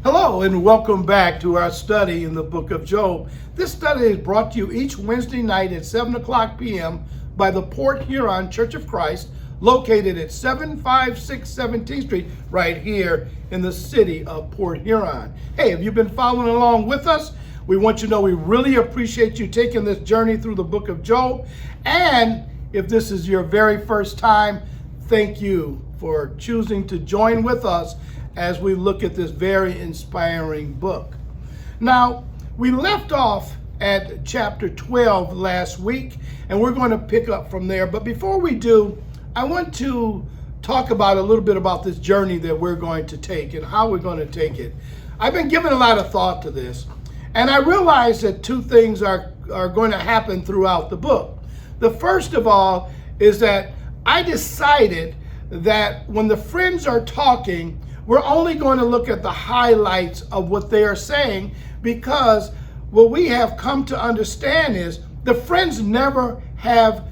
Hello and welcome back to our study in the book of Job. This study is brought to you each Wednesday night at 7 o'clock p.m. by the Port Huron Church of Christ, located at 756 17th Street, right here in the city of Port Huron. Hey, have you been following along with us? We want you to know we really appreciate you taking this journey through the book of Job. And if this is your very first time, thank you for choosing to join with us as we look at this very inspiring book. Now, we left off at chapter 12 last week, and we're going to pick up from there. But before we do, I want to talk about a little bit about this journey that we're going to take and how we're going to take it. I've been giving a lot of thought to this, and I realize that two things are going to happen throughout the book. The first of all is that I decided that when the friends are talking, we're only going to look at the highlights of what they are saying, because what we have come to understand is the friends never have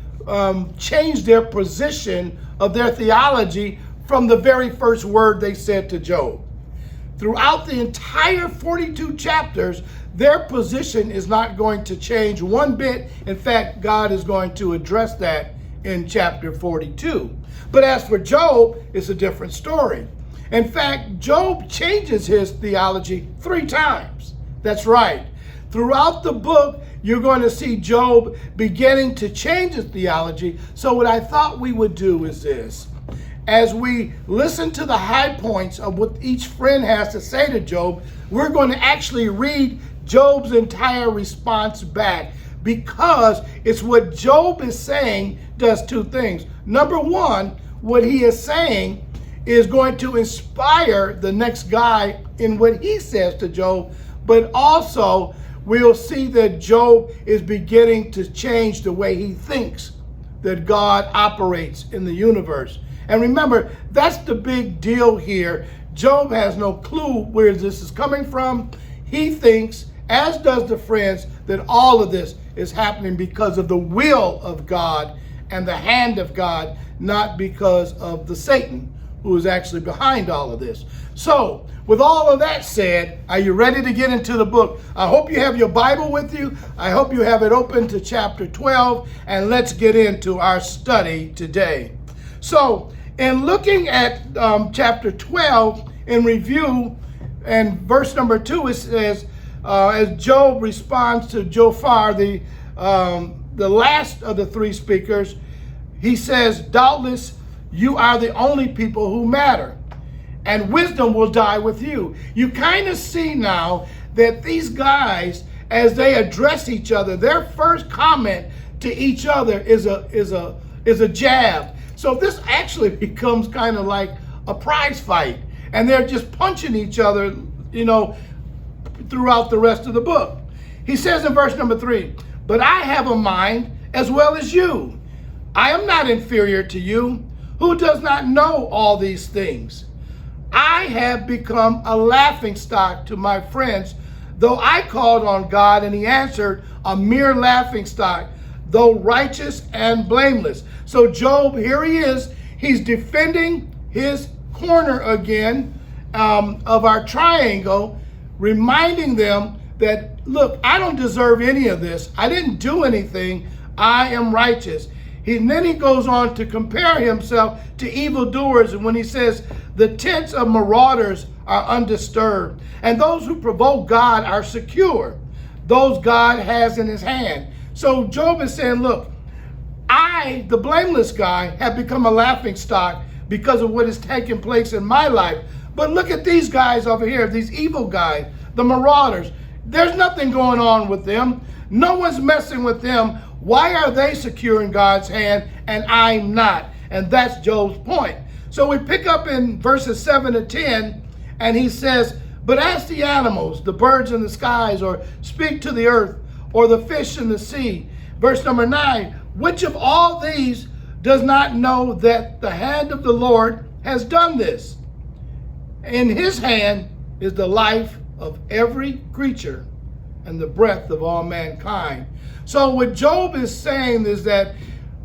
changed their position of their theology from the very first word they said to Job. Throughout the entire 42 chapters, their position is not going to change one bit. In fact, God is going to address that in chapter 42. But as for Job, it's a different story. In fact, Job changes his theology 3 times. That's right. Throughout the book, you're going to see Job beginning to change his theology. So what I thought we would do is this. As we listen to the high points of what each friend has to say to Job, we're going to actually read Job's entire response back, because it's what Job is saying does 2 things. Number one, what he is saying is going to inspire the next guy in what he says to Job, but also we'll see that Job is beginning to change the way he thinks that God operates in the universe. And remember, that's the big deal here. Job has no clue where this is coming from. He thinks, as does the friends, that all of this is happening because of the will of God and the hand of God, not because of the Satan who is actually behind all of this. So, with all of that said, are you ready to get into the book? I hope you have your Bible with you. I hope you have it open to chapter 12, and let's get into our study today. So, in looking at chapter 12 in review, and verse number 2, it says, as Job responds to Jophar, the last of the 3 speakers, he says, doubtless you are the only people who matter, and wisdom will die with you. You kind of see now that these guys, as they address each other, their first comment to each other is a jab. So this actually becomes kind of like a prize fight, and they're just punching each other, throughout the rest of the book. He says in verse number 3, but I have a mind as well as you. I am not inferior to you. Who does not know all these things? I have become a laughingstock to my friends, though I called on God and he answered, a mere laughingstock, though righteous and blameless. So Job, here he is, he's defending his corner again of our triangle, reminding them that, look, I don't deserve any of this. I didn't do anything. I am righteous. And then he goes on to compare himself to evildoers, and when he says, the tents of marauders are undisturbed, and those who provoke God are secure. Those God has in his hand. So Job is saying, look, I, the blameless guy, have become a laughingstock because of what is taking place in my life. But look at these guys over here, these evil guys, the marauders. There's nothing going on with them. No one's messing with them. Why are they secure in God's hand and I'm not? And that's Job's point. So we pick up in verses 7 to 10, and he says, but ask the animals, the birds in the skies, or speak to the earth, or the fish in the sea. Verse number 9, which of all these does not know that the hand of the Lord has done this? In his hand is the life of every creature and the breath of all mankind. So what Job is saying is that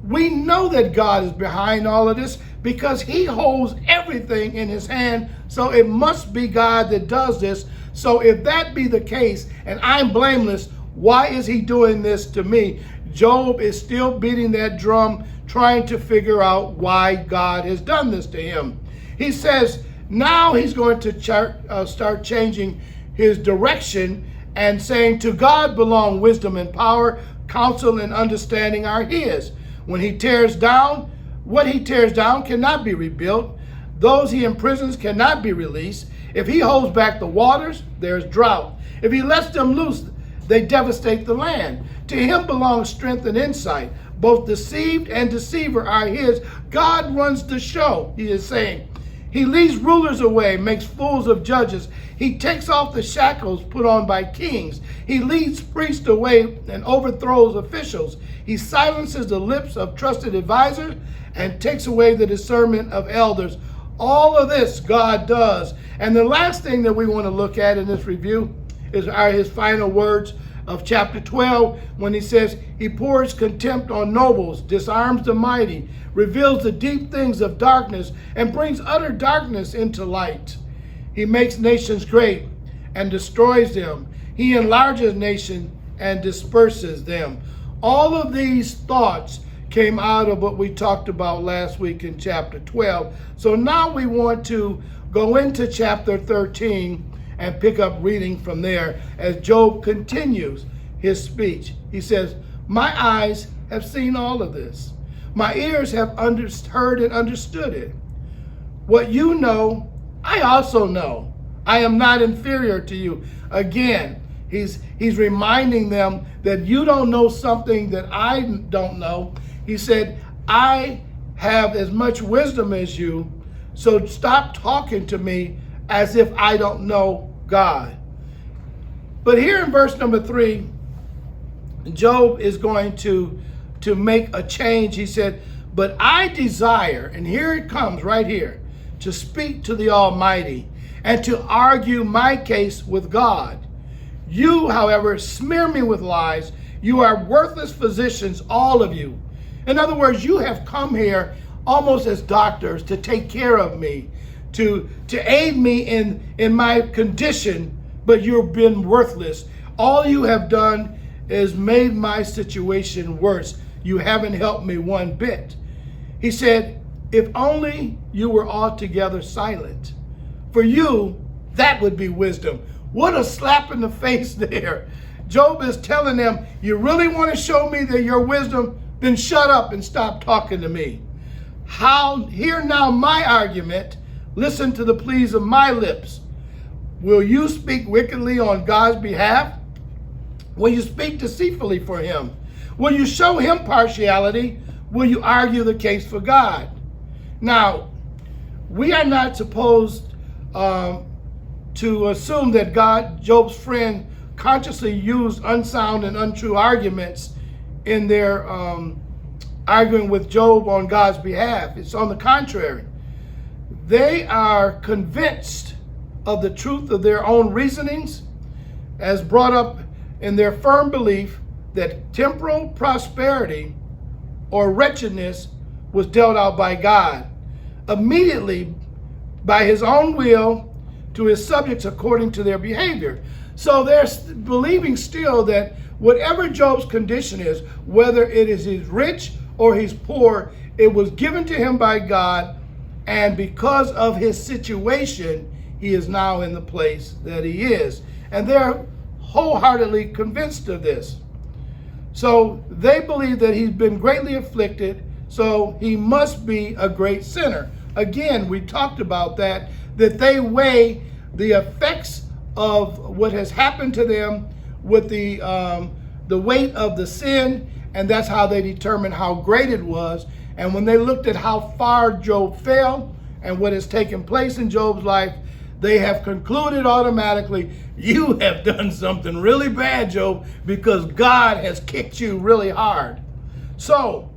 we know that God is behind all of this because he holds everything in his hand. So it must be God that does this. So if that be the case, and I'm blameless, why is he doing this to me? Job is still beating that drum, trying to figure out why God has done this to him. He says now he's going to start changing his direction and saying, to God belong wisdom and power, counsel and understanding are his. When he tears down, what he tears down cannot be rebuilt. Those he imprisons cannot be released. If he holds back the waters, there's drought. If he lets them loose, they devastate the land. To him belongs strength and insight. Both deceived and deceiver are his. God runs the show, he is saying. He leads rulers away, makes fools of judges. He takes off the shackles put on by kings. He leads priests away and overthrows officials. He silences the lips of trusted advisors and takes away the discernment of elders. All of this God does. And the last thing that we want to look at in this review are his final words of chapter 12, when he says, he pours contempt on nobles, disarms the mighty, reveals the deep things of darkness, and brings utter darkness into light. He makes nations great and destroys them. He enlarges nations and disperses them. All of these thoughts came out of what we talked about last week in chapter 12. So now we want to go into chapter 13 and pick up reading from there as Job continues his speech. He says, my eyes have seen all of this. My ears have heard and understood it. What you know, I also know. I am not inferior to you. Again, he's reminding them that you don't know something that I don't know. He said, I have as much wisdom as you, so stop talking to me as if I don't know God. But here in verse number 3, Job is going to make a change. He said, but I desire, and here it comes right here, to speak to the Almighty and to argue my case with God. You, however, smear me with lies. You are worthless physicians, all of you. In other words, you have come here almost as doctors to take care of me, to aid me in my condition, but you've been worthless. All you have done is made my situation worse. You haven't helped me one bit. He said, if only you were altogether silent. For you, that would be wisdom. What a slap in the face there. Job is telling them, you really want to show me that your wisdom? Then shut up and stop talking to me. Hear now my argument. Listen to the pleas of my lips. Will you speak wickedly on God's behalf? Will you speak deceitfully for him? Will you show him partiality? Will you argue the case for God? Now, we are not supposed to assume that Job's friend, consciously used unsound and untrue arguments in their arguing with Job on God's behalf. It's on the contrary. They are convinced of the truth of their own reasonings, as brought up in their firm belief that temporal prosperity or wretchedness was dealt out by God, immediately by his own will to his subjects according to their behavior. So they're believing still that whatever Job's condition is, whether it is he's rich or he's poor, it was given to him by God, and because of his situation, he is now in the place that he is. And they're wholeheartedly convinced of this. So they believe that he's been greatly afflicted, so he must be a great sinner. Again, we talked about that they weigh the effects of what has happened to them with the weight of the sin, and that's how they determine how great it was. And when they looked at how far Job fell and what has taken place in Job's life, they have concluded automatically, you have done something really bad, Job, because God has kicked you really hard. So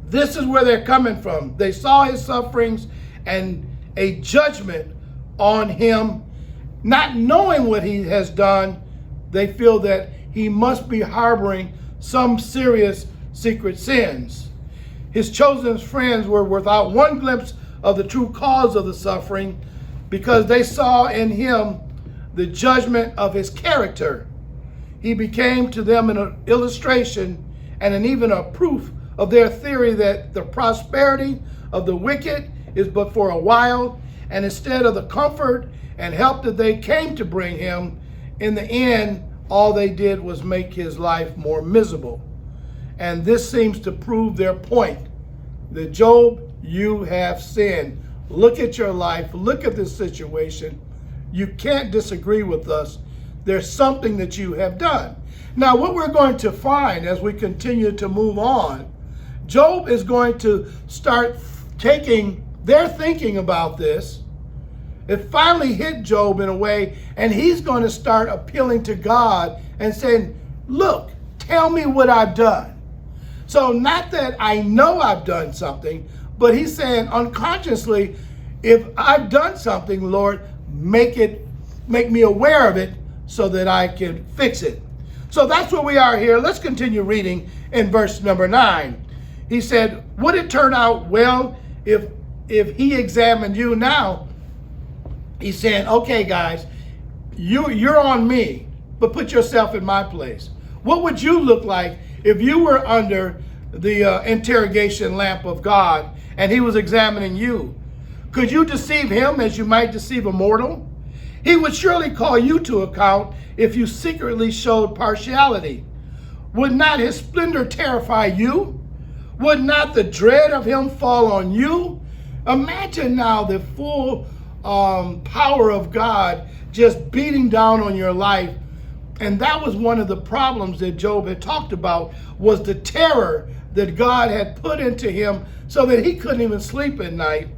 this is where they're coming from. They saw his sufferings and a judgment on him. Not knowing what he has done, they feel that he must be harboring some serious secret sins. His chosen friends were without one glimpse of the true cause of the suffering, because they saw in him the judgment of his character. He became to them an illustration and even a proof of their theory that the prosperity of the wicked is but for a while, and instead of the comfort and help that they came to bring him, in the end, all they did was make his life more miserable. And this seems to prove their point that Job, you have sinned. Look at your life. Look at this situation. You can't disagree with us. There's something that you have done. Now, what we're going to find as we continue to move on, Job is going to start taking their thinking about this. It finally hit Job in a way, and he's going to start appealing to God and saying, look, tell me what I've done. So not that I know I've done something, but he's saying unconsciously, if I've done something, Lord, make me aware of it so that I can fix it. So that's where we are here. Let's continue reading in verse number 9. He said, would it turn out well if he examined you? Now he's saying, okay, guys, you're on me, but put yourself in my place. What would you look like if you were under the interrogation lamp of God and he was examining you? Could you deceive him as you might deceive a mortal? He would surely call you to account if you secretly showed partiality. Would not his splendor terrify you? Would not the dread of him fall on you? Imagine now the full power of God just beating down on your life. And that was one of the problems that Job had talked about, was the terror that God had put into him so that he couldn't even sleep at night.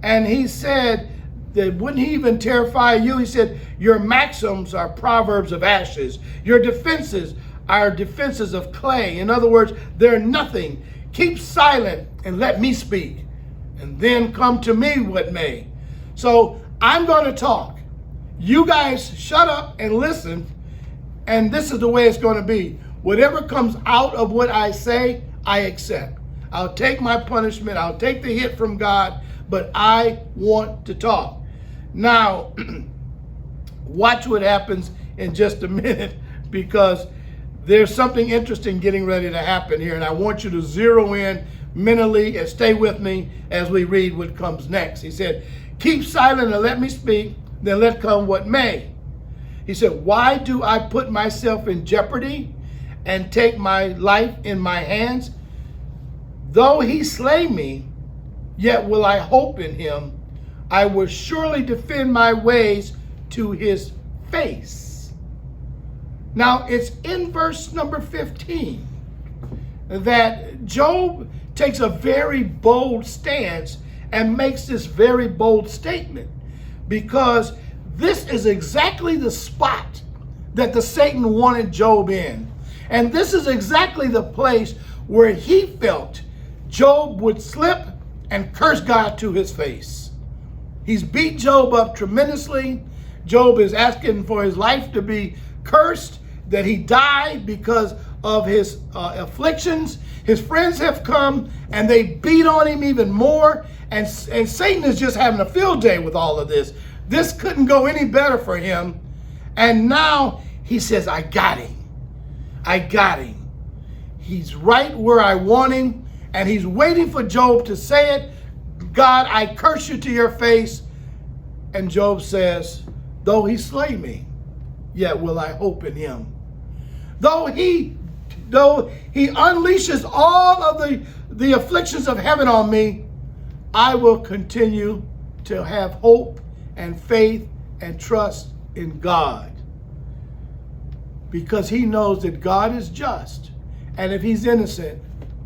And he said that wouldn't he even terrify you? He said, your maxims are proverbs of ashes. Your defenses are defenses of clay. In other words, they're nothing. Keep silent and let me speak, and then come to me what may. So I'm going to talk. You guys shut up and listen. And this is the way it's going to be. Whatever comes out of what I say, I accept. I'll take my punishment. I'll take the hit from God, but I want to talk. Now, watch what happens in just a minute, because there's something interesting getting ready to happen here, and I want you to zero in mentally and stay with me as we read what comes next. He said, keep silent and let me speak, then let come what may. He said, why do I put myself in jeopardy and take my life in my hands? Though he slay me, yet will I hope in him. I will surely defend my ways to his face. Now, it's in verse number 15 that Job takes a very bold stance and makes this very bold statement, because this is exactly the spot that the Satan wanted Job in. And this is exactly the place where he felt Job would slip and curse God to his face. He's beat Job up tremendously. Job is asking for his life to be cursed, that he die because of his afflictions. His friends have come and they beat on him even more. And Satan is just having a field day with all of this. This couldn't go any better for him. And now he says, I got him. I got him. He's right where I want him. And he's waiting for Job to say it. God, I curse you to your face. And Job says, though he slay me, yet will I hope in him. Though he unleashes all of the afflictions of heaven on me, I will continue to have hope and faith and trust in God, because he knows that God is just, and if he's innocent,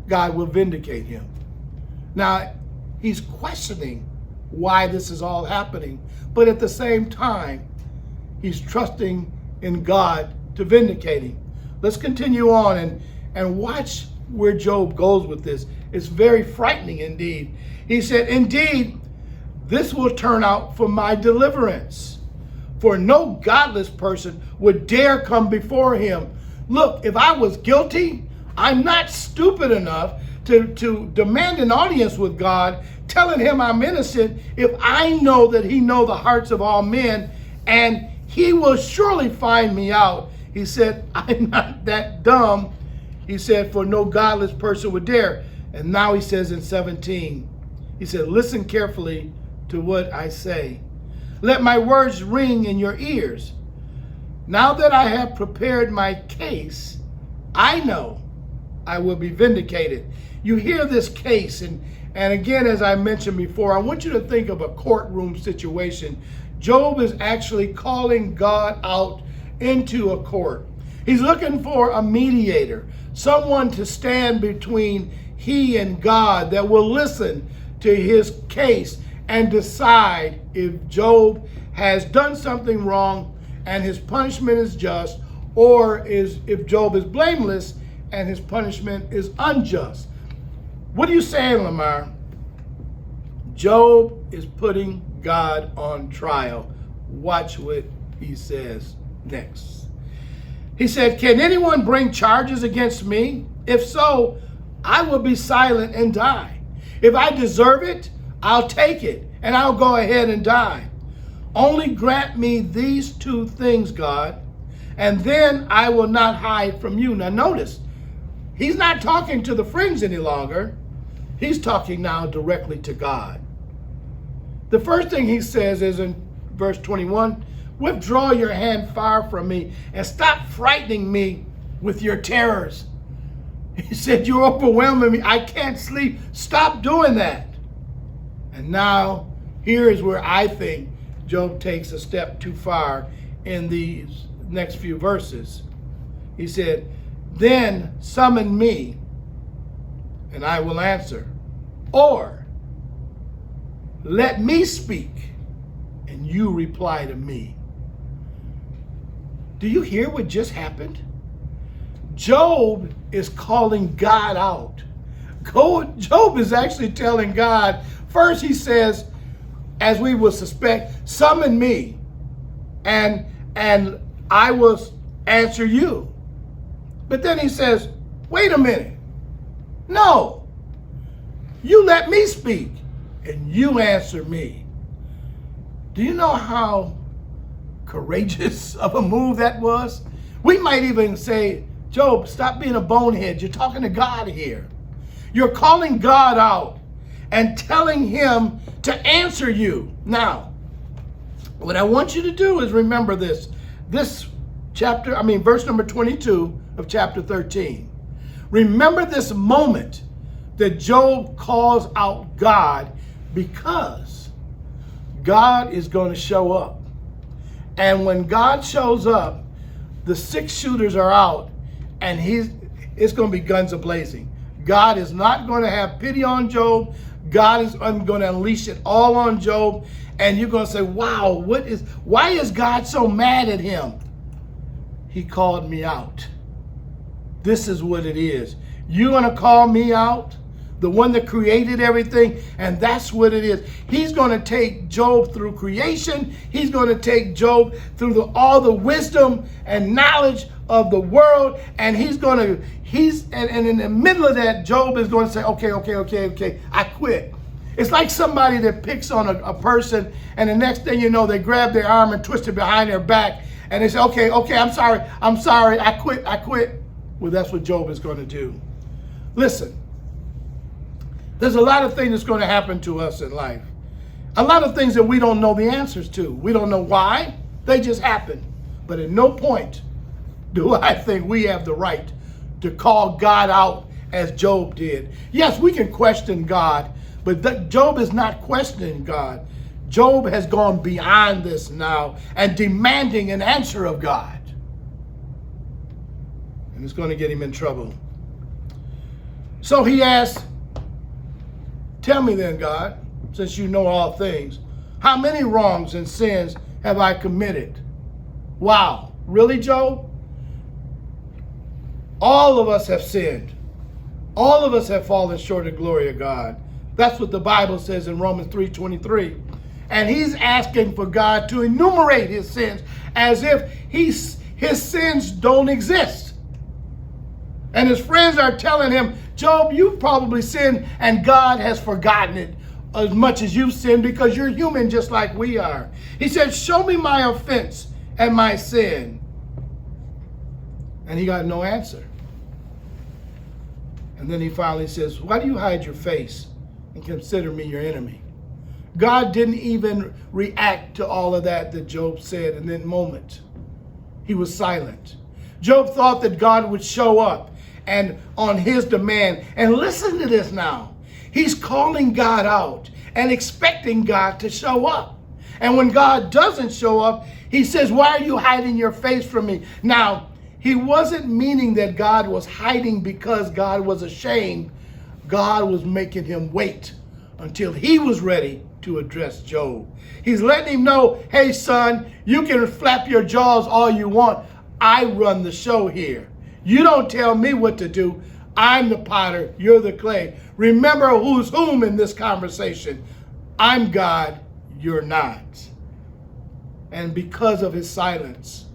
God will vindicate him. Now, he's questioning why this is all happening, but at the same time, he's trusting in God to vindicate him. Let's continue on and watch where Job goes with this. It's very frightening indeed. He said, indeed, this will turn out for my deliverance, for no godless person would dare come before him. Look, if I was guilty, I'm not stupid enough to demand an audience with God, telling him I'm innocent, if I know that he knows the hearts of all men, and he will surely find me out. He said, I'm not that dumb. He said, for no godless person would dare. And now he says in 17, he said, listen carefully to what I say. Let my words ring in your ears. Now that I have prepared my case, I know I will be vindicated. You hear this case, and again, as I mentioned before, I want you to think of a courtroom situation. Job is actually calling God out into a court. He's looking for a mediator, someone to stand between he and God that will listen to his case and decide if Job has done something wrong and his punishment is just, or if Job is blameless and his punishment is unjust. What are you saying, Lamar? Job is putting God on trial. Watch what he says next. He said, can anyone bring charges against me? If so, I will be silent and die. If I deserve it, I'll take it and I'll go ahead and die. Only grant me these two things, God, and then I will not hide from you. Now notice, he's not talking to the friends any longer. He's talking now directly to God. The first thing he says is in verse 21, withdraw your hand far from me and stop frightening me with your terrors. He said, you're overwhelming me. I can't sleep. Stop doing that. And now here is where I think Job takes a step too far in these next few verses. He said, then summon me and I will answer. Or let me speak and you reply to me. Do you hear what just happened? Job is calling God out. Job is actually telling God, first he says, as we would suspect, summon me and I will answer you. But then he says, wait a minute. No, you let me speak and you answer me. Do you know how courageous of a move that was? We might even say, Job, stop being a bonehead. You're talking to God here. You're calling God out and telling him to answer you. Now, what I want you to do is remember this. Verse number 22 of chapter 13. Remember this moment that Job calls out God, because God is going to show up. And when God shows up, the 6 shooters are out, and it's going to be guns a-blazing. God is not going to have pity on Job. God is going to unleash it all on Job. And you're going to say, wow, why is God so mad at him? He called me out. This is what it is. You're going to call me out, the one that created everything, and that's what it is. He's going to take Job through creation. He's going to take Job through all the wisdom and knowledge of the world, and and in the middle of that, Job is going to say, okay, I quit. It's like somebody that picks on a person, and the next thing you know, they grab their arm and twist it behind their back, and they say, okay, I'm sorry, I quit. Well, that's what Job is going to do. Listen, there's a lot of things that's going to happen to us in life. A lot of things that we don't know the answers to. We don't know why. They just happen. But at no point do I think we have the right to call God out as Job did. Yes, we can question God, but Job is not questioning God. Job has gone beyond this now and demanding an answer of God. And it's going to get him in trouble. So he asked, tell me then, God, since you know all things, how many wrongs and sins have I committed? Wow, really, Job? All of us have sinned. All of us have fallen short of the glory of God. That's what the Bible says in Romans 3:23. And he's asking for God to enumerate his sins as if his sins don't exist. And his friends are telling him, Job, you've probably sinned and God has forgotten it as much as you've sinned because you're human just like we are. He said, show me my offense and my sin? And he got no answer. And then he finally says, why do you hide your face and consider me your enemy? God didn't even react to all of that Job said in that moment. He was silent. Job thought that God would show up and on his demand. And listen to this now. He's calling God out and expecting God to show up. And when God doesn't show up, he says, why are you hiding your face from me? Now, he wasn't meaning that God was hiding because God was ashamed. God was making him wait until he was ready to address Job. He's letting him know, hey, son, you can flap your jaws all you want. I run the show here. You don't tell me what to do. I'm the potter. You're the clay. Remember who's whom in this conversation. I'm God. You're not. And because of his silence,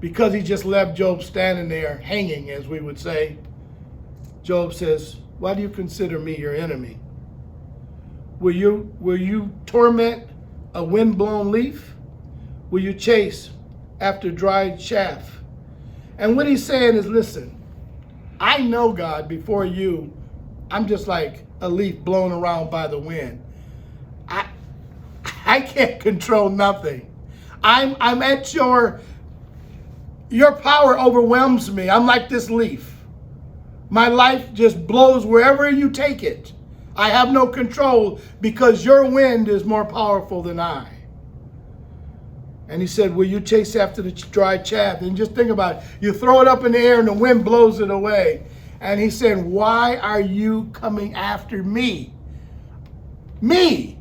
because he just left Job standing there hanging, as we would say, Job says, why do you consider me your enemy? Will you torment a windblown leaf? Will you chase after dried chaff? And what he's saying is, listen, I know, God, before you, I'm just like a leaf blown around by the wind. I can't control nothing. I'm at your power overwhelms me. I'm like this leaf. My life just blows wherever you take it. I have no control because your wind is more powerful than I. And he said, will you chase after the dry chaff? And just think about it. You throw it up in the air and the wind blows it away. And he said, why are you coming after me? Me?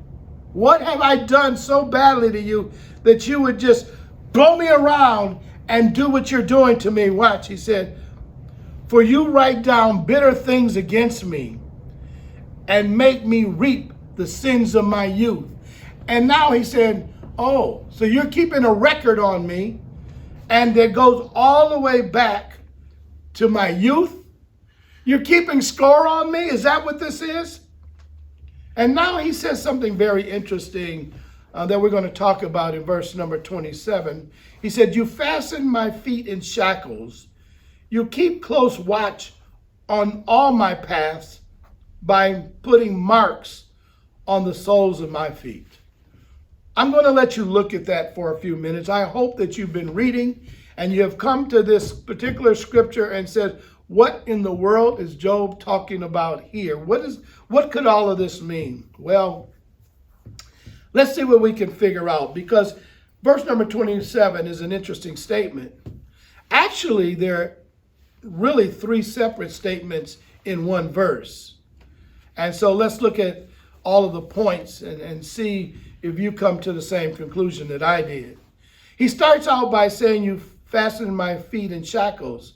What have I done so badly to you that you would just blow me around and do what you're doing to me? Watch, he said, for you write down bitter things against me and make me reap the sins of my youth. And now he said, oh, so you're keeping a record on me, and that goes all the way back to my youth? You're keeping score on me? Is that what this is? And now he says something very interesting that we're going to talk about in verse number 27. He said, you fasten my feet in shackles. You keep close watch on all my paths by putting marks on the soles of my feet. I'm going to let you look at that for a few minutes. I hope that you've been reading and you have come to this particular scripture and said, what in the world is Job talking about here? What could all of this mean? Well, let's see what we can figure out, because verse number 27 is an interesting statement. Actually, there are really three separate statements in one verse. And so let's look at all of the points and see if you come to the same conclusion that I did. He starts out by saying, you fasten my feet in shackles.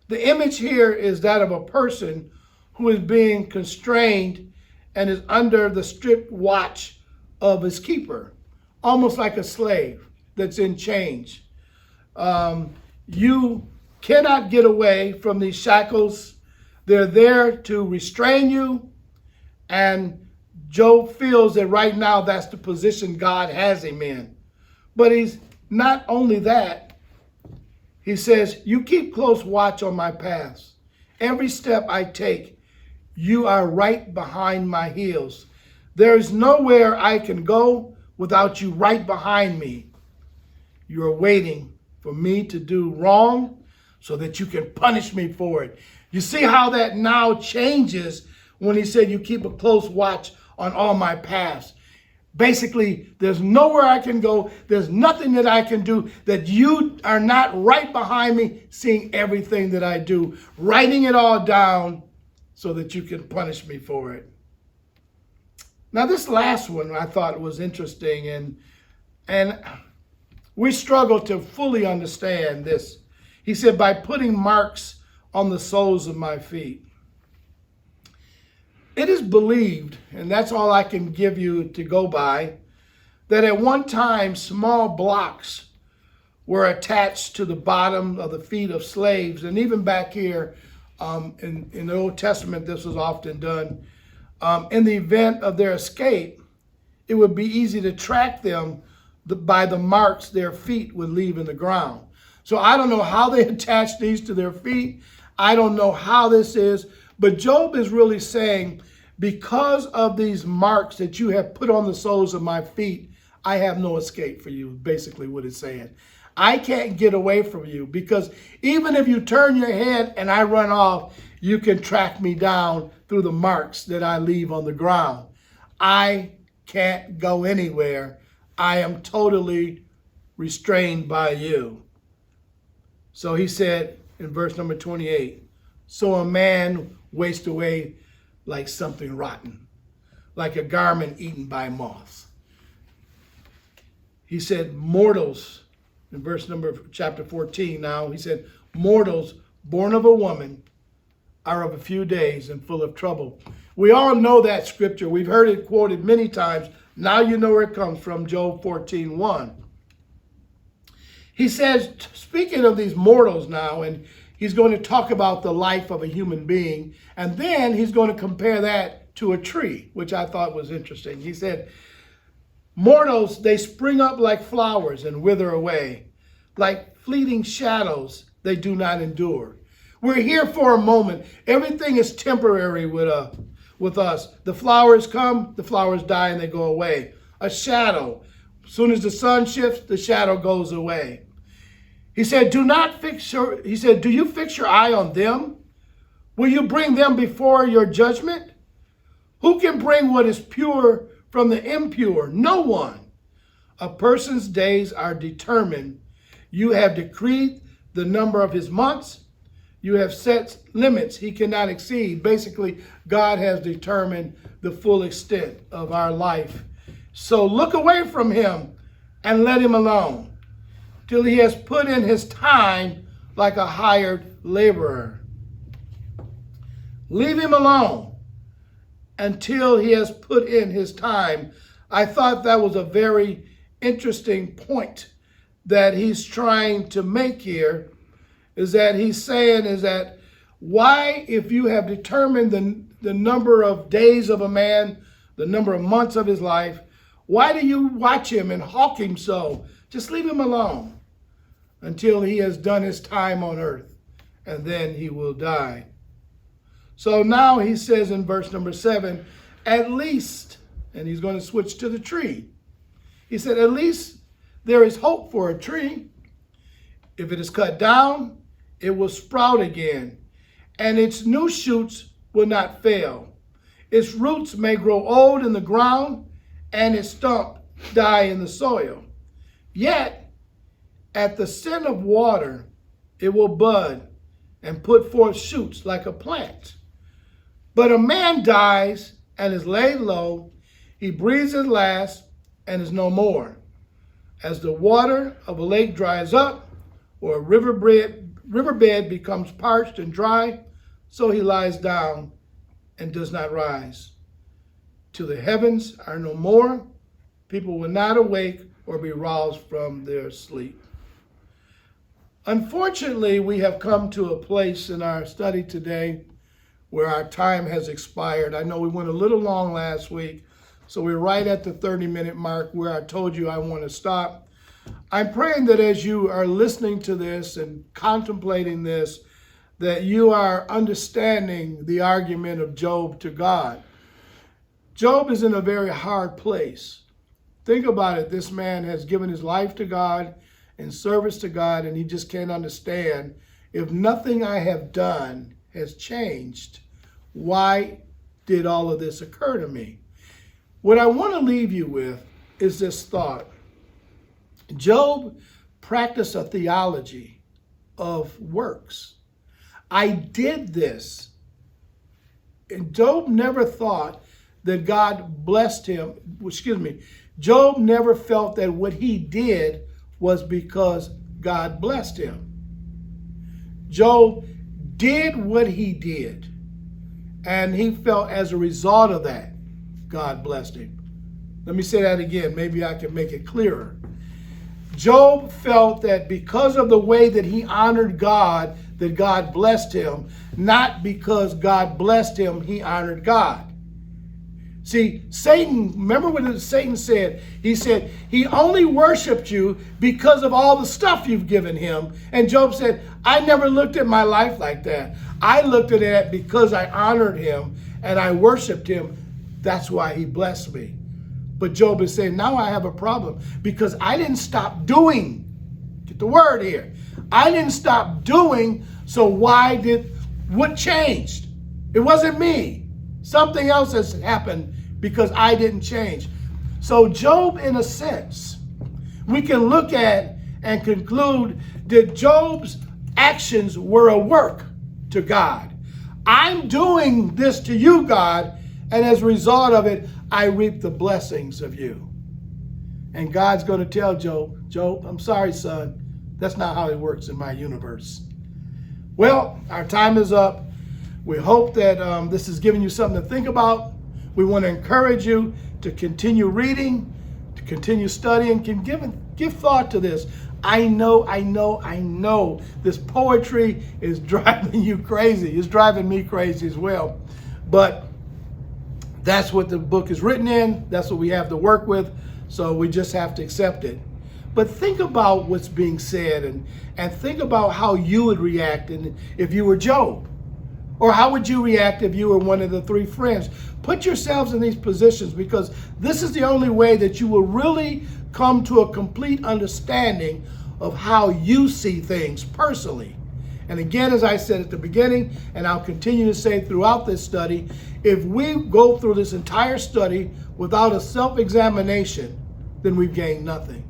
The image here is that of a person who is being constrained and is under the strict watch of his keeper, almost like a slave that's in chains. You cannot get away from these shackles. They're there to restrain you. And Job feels that right now that's the position God has him in. But he's not only that. He says, you keep close watch on my paths. Every step I take, you are right behind my heels. There is nowhere I can go without you right behind me. You are waiting for me to do wrong so that you can punish me for it. You see how that now changes when he said you keep a close watch on all my paths. Basically, there's nowhere I can go. There's nothing that I can do that you are not right behind me, seeing everything that I do, writing it all down so that you can punish me for it. Now, this last one I thought was interesting, and we struggle to fully understand this. He said, by putting marks on the soles of my feet. It is believed, and that's all I can give you to go by, that at one time small blocks were attached to the bottom of the feet of slaves. And even back here in the Old Testament, this was often done. In the event of their escape, it would be easy to track them by the marks their feet would leave in the ground. So I don't know how they attach these to their feet. I don't know how this is, but Job is really saying, because of these marks that you have put on the soles of my feet, I have no escape for you, basically what it's saying. I can't get away from you, because even if you turn your head and I run off, you can track me down through the marks that I leave on the ground. I can't go anywhere. I am totally restrained by you. So he said in verse number 28, so a man wastes away like something rotten, like a garment eaten by moths. He said, mortals, in verse number chapter 14 now, he said, mortals born of a woman are of a few days and full of trouble. We all know that scripture. We've heard it quoted many times. Now you know where it comes from, Job 14:1. He says, speaking of these mortals now, and he's going to talk about the life of a human being, and then he's going to compare that to a tree, which I thought was interesting. He said, mortals, they spring up like flowers and wither away. Like fleeting shadows, they do not endure. We're here for a moment. Everything is temporary with us. The flowers come, the flowers die, and they go away. A shadow. As soon as the sun shifts, the shadow goes away. He said, do you fix your eye on them? Will you bring them before your judgment? Who can bring what is pure from the impure? No one. A person's days are determined. You have decreed the number of his months. You have set limits he cannot exceed. Basically, God has determined the full extent of our life. So look away from him and let him alone till he has put in his time like a hired laborer. Leave him alone until he has put in his time. I thought that was a very interesting point that he's trying to make here, is that he's saying is that why, if you have determined the number of days of a man, the number of months of his life, why do you watch him and hawk him so? Just leave him alone until he has done his time on earth, and then he will die. So now he says in verse number 7, at least, and he's going to switch to the tree. He said, at least there is hope for a tree. If it is cut down, it will sprout again, and its new shoots will not fail. Its roots may grow old in the ground, and its stump die in the soil. Yet, at the scent of water, it will bud and put forth shoots like a plant. But a man dies and is laid low. He breathes his last and is no more. As the water of a lake dries up, or a riverbed becomes parched and dry, so he lies down and does not rise. Till the heavens are no more, people will not awake or be roused from their sleep. Unfortunately, we have come to a place in our study today where our time has expired. I know we went a little long last week, so we're right at the 30-minute mark where I told you I want to stop. I'm praying that as you are listening to this and contemplating this, that you are understanding the argument of Job to God. Job is in a very hard place. Think about it. This man has given his life to God, in service to God, and he just can't understand, if nothing I have done has changed, why did all of this occur to me? What I want to leave you with is this thought. Job practiced a theology of works. I did this. And Job never thought that God blessed him. Job never felt that what he did was because God blessed him. Job did what he did, and he felt as a result of that, God blessed him. Let me say that again. Maybe I can make it clearer. Job felt that because of the way that he honored God, that God blessed him, not because God blessed him, he honored God. See, Satan, remember what Satan said? He said, he only worshiped you because of all the stuff you've given him. And Job said, I never looked at my life like that. I looked at it because I honored him and I worshiped him. That's why he blessed me. But Job is saying, now I have a problem because I didn't stop doing. Get the word here. I didn't stop doing, so what changed? It wasn't me. Something else has happened because I didn't change. So Job, in a sense, we can look at and conclude that Job's actions were a work to God. I'm doing this to you, God, and as a result of it, I reap the blessings of you. And God's going to tell Job, Job, I'm sorry, son. That's not how it works in my universe. Well, our time is up. We hope that this has given you something to think about. We want to encourage you to continue reading, to continue studying, give thought to this. I know this poetry is driving you crazy. It's driving me crazy as well. But that's what the book is written in. That's what we have to work with. So we just have to accept it. But think about what's being said and think about how you would react if you were Job. Or how would you react if you were one of the three friends? Put yourselves in these positions because this is the only way that you will really come to a complete understanding of how you see things personally. And again, as I said at the beginning, and I'll continue to say throughout this study, if we go through this entire study without a self-examination, then we've gained nothing.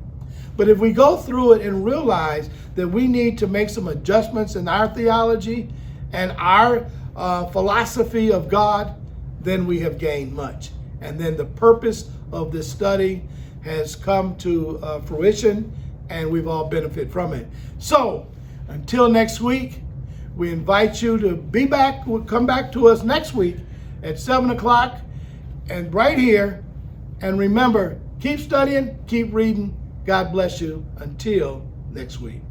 But if we go through it and realize that we need to make some adjustments in our theology and our philosophy of God, then we have gained much. And then the purpose of this study has come to fruition, and we've all benefited from it. So, until next week, we invite you to come back to us next week at 7 o'clock and right here. And remember, keep studying, keep reading. God bless you. Until next week.